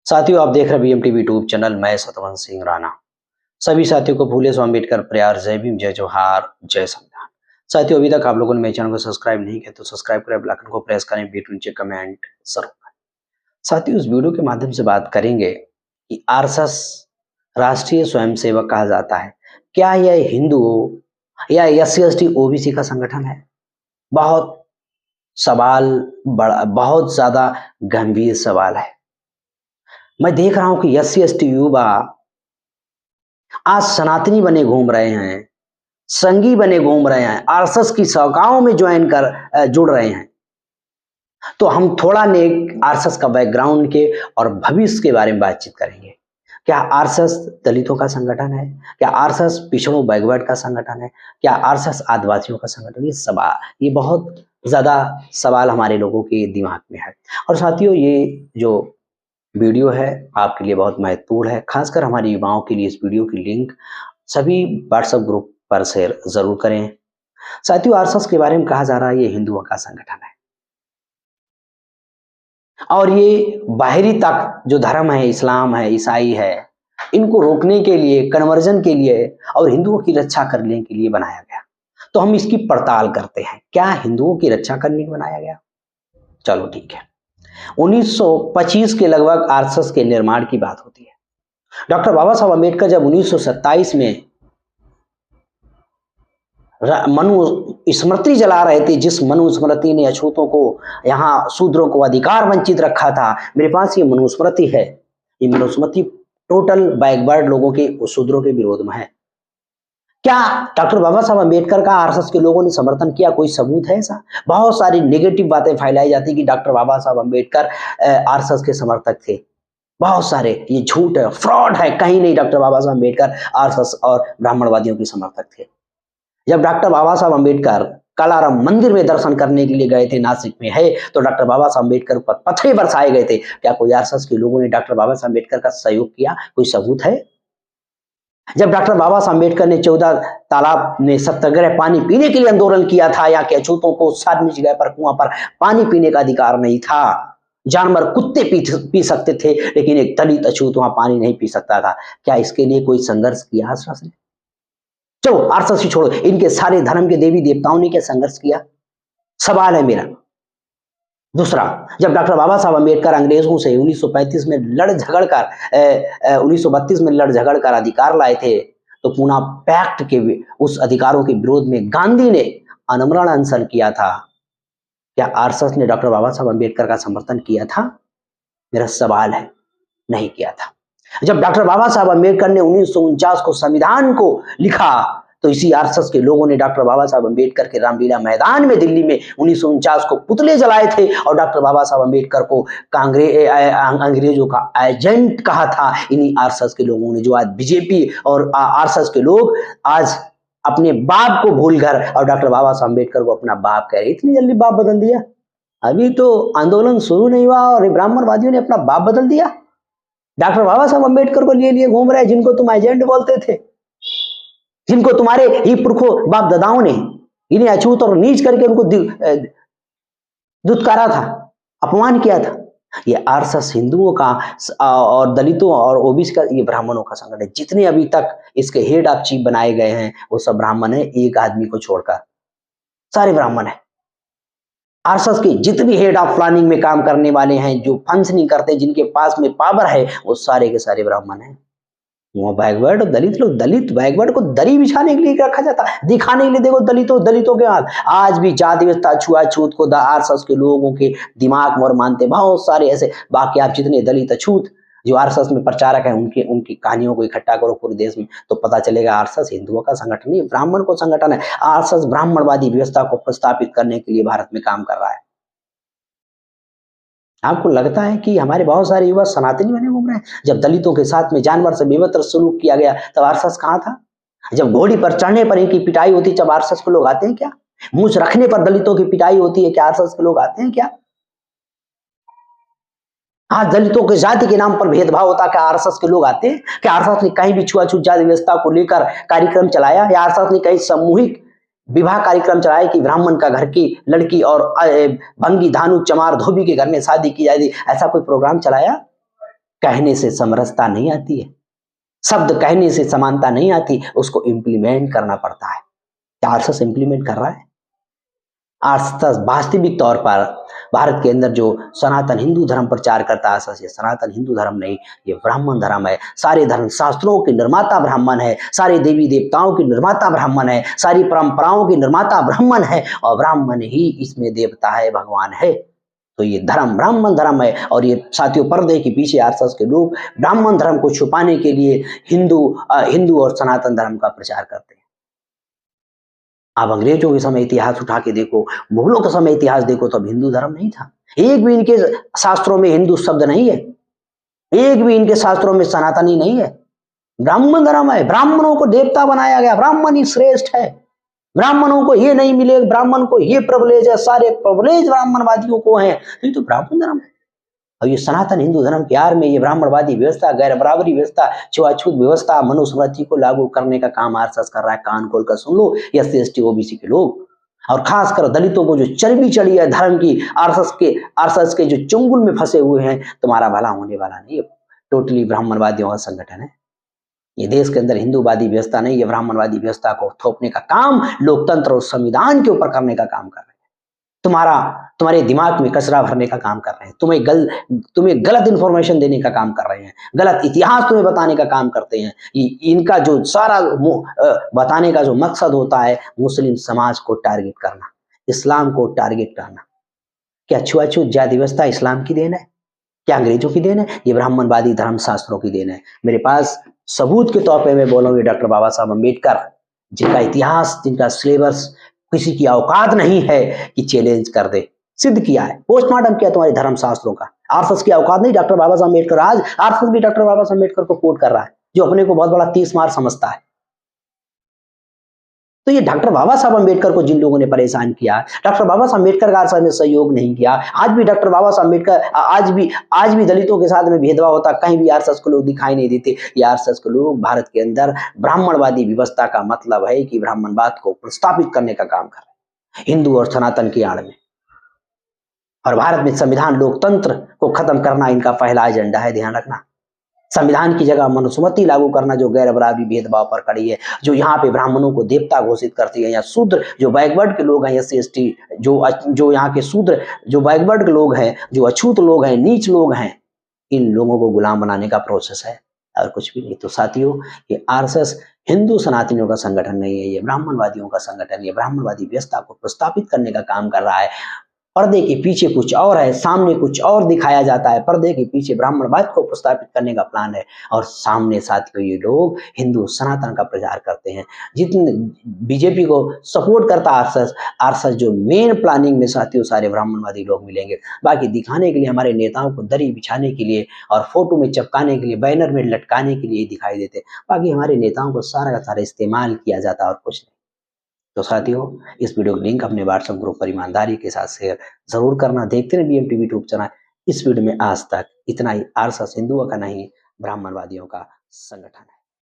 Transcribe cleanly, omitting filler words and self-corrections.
साथियों, आप देख रहे हैं बीएमटीवी यूट्यूब चैनल। मैं सतवंत सिंह राणा। सभी साथियों को फूले सो अम्बेडकर प्यार, जय भीम, जय जोहार, जय संविधान। साथियों, अभी तक आप लोगों ने मेरे चैनल को सब्सक्राइब नहीं किया तो सब्सक्राइब करें, बेल आइकन को प्रेस करें, वीडियो नीचे कमेंट जरूर करें। साथियों, इस वीडियो के माध्यम से बात करेंगे कि आरएसएस राष्ट्रीय स्वयंसेवक कहा जाता है। क्या यह हिंदू या एससी एसटी ओबीसी का संगठन है? बहुत सवाल, बड़ा बहुत ज्यादा गंभीर सवाल है। मैं देख रहा हूं कि एससी एसटी युवा आज सनातनी बने घूम रहे हैं, संघी बने घूम रहे हैं, आरएसएस की शाखाओं में जुड़ रहे हैं। तो हम थोड़ा ने आरएसएस का बैकग्राउंड के और भविष्य के बारे में बातचीत करेंगे। क्या आरएसएस दलितों का संगठन है? क्या आरएसएस पिछड़ों बैकवर्ड का संगठन है? क्या आरएसएस आदिवासियों का संगठन? ये बहुत ज्यादा सवाल हमारे लोगों के दिमाग में है। और साथियों, ये जो वीडियो है आपके लिए बहुत महत्वपूर्ण है, खासकर हमारे युवाओं के लिए। इस वीडियो की लिंक सभी व्हाट्सएप ग्रुप पर शेयर जरूर करें। साथियों, आरएसएस के बारे में कहा जा रहा है ये हिंदुओं का संगठन है और ये बाहरी तक जो धर्म है, इस्लाम है, ईसाई है, इनको रोकने के लिए, कन्वर्जन के लिए और हिंदुओं की रक्षा करने के लिए बनाया गया। तो हम इसकी पड़ताल करते हैं, क्या हिंदुओं की रक्षा करने के लिए बनाया गया? चलो ठीक है। 1925 के लगभग आरएसएस के निर्माण की बात होती है। डॉक्टर बाबा साहब अम्बेडकर जब 1927 में मनु स्मृति जला रहे थे, जिस मनु स्मृति ने अछूतों को, यहाँ शूद्रों को अधिकार वंचित रखा था, मेरे पास ये मनुस्मृति है। ये मनुस्मृति टोटल बैकवर्ड लोगों के, शूद्रों के विरोध में है। क्या डॉक्टर बाबा साहब अम्बेडकर का आरएसएस के लोगों ने समर्थन किया? कोई सबूत है ऐसा? बहुत सारी नेगेटिव बातें फैलाई जाती कि डॉक्टर बाबा साहब अम्बेडकर आरएसएस के समर्थक थे। बहुत सारे, ये झूठ है, फ्रॉड है। कहीं नहीं डॉक्टर बाबा साहब अम्बेडकर आरएसएस और ब्राह्मणवादियों के समर्थक थे। जब डॉक्टर बाबा साहब अम्बेडकर कालाराम मंदिर में दर्शन करने के लिए गए थे, नासिक में है, तो डॉक्टर बाबा साहब अम्बेडकर पर पत्थर बरसाए गए थे। क्या कोई आरएसएस के लोगों ने डॉक्टर बाबा साहब अम्बेडकर का सहयोग किया? कोई सबूत है? जब डॉक्टर बाबा साहब अम्बेडकर ने 14 तालाब में सत्याग्रह, पानी पीने के लिए आंदोलन किया था, या के अछूतों को सार्वजनिक जगह पर, कुआं पर पानी पीने का अधिकार नहीं था। जानवर, कुत्ते पी सकते थे, लेकिन एक दलित अछूत वहां पानी नहीं पी सकता था। क्या इसके लिए कोई संघर्ष किया आरएसएस ने? चलो आरएसएस ही छोड़ो, इनके सारे धर्म के देवी देवताओं ने क्या संघर्ष किया? सवाल है मेरा। दूसरा, जब डॉक्टर बाबा साहब अम्बेडकर अंग्रेजों से 1935 में लड़ झगड़ कर 1932 में लड़ झगड़ कर अधिकार लाए थे, तो पूना पैक्ट के उस अधिकारों के विरोध में गांधी ने आमरण अनशन किया था। क्या आरएसएस ने डॉक्टर बाबा साहब अम्बेडकर का समर्थन किया था? मेरा सवाल है, नहीं किया था। जब डॉक्टर बाबा साहब अम्बेडकर ने 1949 को संविधान को लिखा, तो इसी आरएसएस के लोगों ने डॉक्टर बाबा साहब अम्बेडकर के रामलीला मैदान में दिल्ली में 1949 को पुतले जलाए थे और डॉक्टर बाबा साहब अम्बेडकर को अंग्रेजों का एजेंट कहा था। इन्हीं आरएसएस के लोगों ने, जो आज बीजेपी और आरएसएस के लोग आज अपने बाप को भूलकर और डॉक्टर बाबा साहब अम्बेडकर को अपना बाप कह रहे। इतनी जल्दी बाप बदल दिया? अभी तो आंदोलन शुरू नहीं हुआ और ब्राह्मणवादियों ने अपना बाप बदल दिया। डॉक्टर बाबा साहब अम्बेडकर को लिए घूम रहे, जिनको तुम एजेंट बोलते थे, जिनको तुम्हारे ही पुरखों बाप दादाओं ने इन्हें अछूत और नीच करके उनको दुत्कारा था, अपमान किया था। ये आरएसएस हिंदुओं का और दलितों और ओबीसी का, ये ब्राह्मणों का संगठन है। जितने अभी तक इसके हेड ऑफ चीफ बनाए गए हैं वो सब ब्राह्मण है, एक आदमी को छोड़कर सारे ब्राह्मण है। आरएसएस के जितने हेड ऑफ प्लानिंग में काम करने वाले हैं, जो फंक्शनिंग करते, जिनके पास में पावर है, वो सारे के सारे ब्राह्मण हैं। वो बैकवर्ड और दलित लोग, दलित बैकवर्ड को दरी बिछाने के लिए रखा जाता है, दिखाने के लिए। देखो दलितों के हाथ आज भी जाति व्यवस्था, छुआछूत को आरएसएस के लोगों के दिमाग में और मानते बहुत सारे ऐसे। बाकी आप जितने दलित अछूत जो आरएसएस में प्रचारक है, उनकी कहानियों को इकट्ठा करो पूरे देश में, तो पता चलेगा आरएसएस हिंदुओं का संगठन नहीं, ब्राह्मण को संगठन है। आरएसएस ब्राह्मणवादी व्यवस्था को प्रस्तापित करने के लिए भारत में काम कर रहा है। आपको लगता है कि हमारे बहुत सारे युवा सनातनी बने घूम रहे हैं? जब दलितों के साथ में जानवर से बेवतर सलूक किया गया, तब आरएसएस कहाँ था? जब घोड़ी पर चढ़ने पर इनकी पिटाई होती, जब आरएसएस के लोग आते हैं क्या? मूंछ रखने पर दलितों की पिटाई होती है, क्या आरएसएस के लोग आते हैं क्या? आज दलितों के जाति के नाम पर भेदभाव होता, क्या आरएसएस के लोग आते हैं? क्या आरएसएस ने कहीं भी छुआछूत जाति व्यवस्था को लेकर कार्यक्रम चलाया, या आरएसएस ने कहीं सामूहिक विवाह कार्यक्रम चलाया कि ब्राह्मण का घर की लड़की और भंगी, धानु, चमार, धोबी के घर में शादी की जाएगी? ऐसा कोई प्रोग्राम चलाया? कहने से समरसता नहीं आती है, शब्द कहने से समानता नहीं आती, उसको इम्प्लीमेंट करना पड़ता है। क्या आरएसएस इम्प्लीमेंट कर रहा है? आरएसएस वास्तविक तौर पर भारत के अंदर जो सनातन हिंदू धर्म प्रचार करता है, आरएसएस ये सनातन हिंदू धर्म नहीं, ये ब्राह्मण धर्म है। सारे धर्म शास्त्रों के निर्माता ब्राह्मण है, सारे देवी देवताओं की निर्माता ब्राह्मण है, सारी परंपराओं की निर्माता ब्राह्मण है, और ब्राह्मण ही इसमें देवता है, भगवान है। तो ये धर्म ब्राह्मण धर्म है। और ये साथियों, पर्दे के पीछे आरएसएस के लोग ब्राह्मण धर्म को छुपाने के लिए हिंदू और सनातन धर्म का प्रचार करते हैं। आप अंग्रेजों के समय इतिहास उठा के देखो, मुगलों के समय इतिहास देखो, तो अब हिंदू धर्म नहीं था। एक भी इनके शास्त्रों में हिंदू शब्द नहीं है, एक भी इनके शास्त्रों में सनातनी नहीं है। ब्राह्मण धर्म है, ब्राह्मणों को देवता बनाया गया, ब्राह्मण ही श्रेष्ठ है, ब्राह्मणों को ये नहीं मिलेगा, ब्राह्मण को ये प्रिविलेज है, सारे प्रिविलेज ब्राह्मणवादियों को है। तो ये तो ब्राह्मण धर्म है। और ये सनातन हिंदू धर्म के आड़ में ये ब्राह्मणवादी व्यवस्था, गैर बराबरी व्यवस्था, छुआछूत व्यवस्था, मनुस्मृति को लागू करने का काम आरएसएस कर रहा है। कान खोलकर सुन लो, एससी एसटी ओबीसी के लोग, और खासकर दलितों को जो चर्बी चढ़ी है धर्म की, आरएसएस के जो चंगुल में फंसे हुए हैं, तुम्हारा भला होने वाला नहीं। टोटली ब्राह्मणवादियों का संगठन है ये। देश के अंदर हिंदूवादी व्यवस्था नहीं, ये ब्राह्मणवादी व्यवस्था को थोपने का काम लोकतंत्र और संविधान के ऊपर करने का काम कर रहे हैं। तुम्हारे दिमाग में कचरा भरने का काम कर रहे हैं, तुम्हें गलत इंफॉर्मेशन देने का काम कर रहे हैं, गलत इतिहास तुम्हें बताने का काम करते हैं। इनका जो सारा बताने का जो मकसद होता है, मुस्लिम समाज को टारगेट करना, इस्लाम को टारगेट करना। क्या छुआछूत जाति व्यवस्था इस्लाम की देन है? क्या अंग्रेजों की देन है? ये ब्राह्मणवादी धर्म शास्त्रों की देन है। मेरे पास सबूत के तौर पे मैं बोलूंगी, डॉक्टर बाबा साहब अम्बेडकर, जिनका इतिहास, जिनका सिलेबस किसी की औकात नहीं है कि चैलेंज कर दे, सिद्ध किया है, पोस्टमार्टम किया तुम्हारे धर्म शास्त्रों का। आरएसएस की औकात नहीं। डॉक्टर बाबा साहब अम्बेडकर, आज आरएसएस भी डॉक्टर बाबा साहब अम्बेडकर को कोट कर रहा है, जो अपने को बहुत बड़ा 30 मार समझता है। तो ये डॉक्टर बाबा साहब अम्बेडकर को जिन लोगों ने परेशान किया, डॉक्टर बाबा साहब अम्बेडकर का आरएसएस ने सहयोग नहीं किया। आज भी डॉक्टर बाबा साहब अम्बेडकर, आज भी दलितों के साथ में भेदभाव होता, कहीं भी आरएसएस को लोग दिखाई नहीं देते। ये आरएसएस को लोग भारत के अंदर ब्राह्मणवादी व्यवस्था का मतलब है कि ब्राह्मणवाद को प्रस्तापित करने का काम कर रहे हैं, हिंदू और सनातन की आड़ में। और भारत में संविधान लोकतंत्र को खत्म करना इनका पहला एजेंडा है, ध्यान रखना। संविधान की जगह मनुस्मृति लागू करना, जो गैर बराबरी भेदभाव पर खड़ी है, जो यहाँ पे ब्राह्मणों को देवता घोषित करती है, या शूद्र जो बैकवर्ड के लोग हैं, एससी एसटी जो यहाँ के शूद्र जो बैकवर्ड के लोग हैं, जो अछूत लोग हैं, नीच लोग हैं, इन लोगों को गुलाम बनाने का प्रोसेस है, और कुछ भी नहीं। तो साथियों, ये आरएसएस हिंदू सनातनियों का संगठन नहीं है, ये ब्राह्मणवादियों का संगठन, ये ब्राह्मणवादी व्यवस्था को प्रस्तापित करने का काम कर रहा है। पर्दे के पीछे कुछ और है, सामने कुछ और दिखाया जाता है। पर्दे के पीछे ब्राह्मणवाद को प्रस्तापित करने का प्लान है, और सामने साथियों ये लोग हिंदू सनातन का प्रचार करते हैं। जितने बीजेपी को सपोर्ट करता आरएसएस जो मेन प्लानिंग में साथियों सारे ब्राह्मणवादी लोग मिलेंगे। बाकी दिखाने के लिए, हमारे नेताओं को दरी बिछाने के लिए और फोटो में चिपकाने के लिए, बैनर में लटकाने के लिए दिखाई देते। बाकी हमारे नेताओं को सारा का सारा इस्तेमाल किया जाता और कुछ नहीं। तो साथियों, इस वीडियो का लिंक अपने व्हाट्सएप ग्रुप पर ईमानदारी के साथ शेयर जरूर करना। देखते रहिए BM TV यूट्यूब चैनल। इस वीडियो में आज तक इतना ही। आरएसएस हिंदुओं का नहीं, ब्राह्मणवादियों का संगठन है।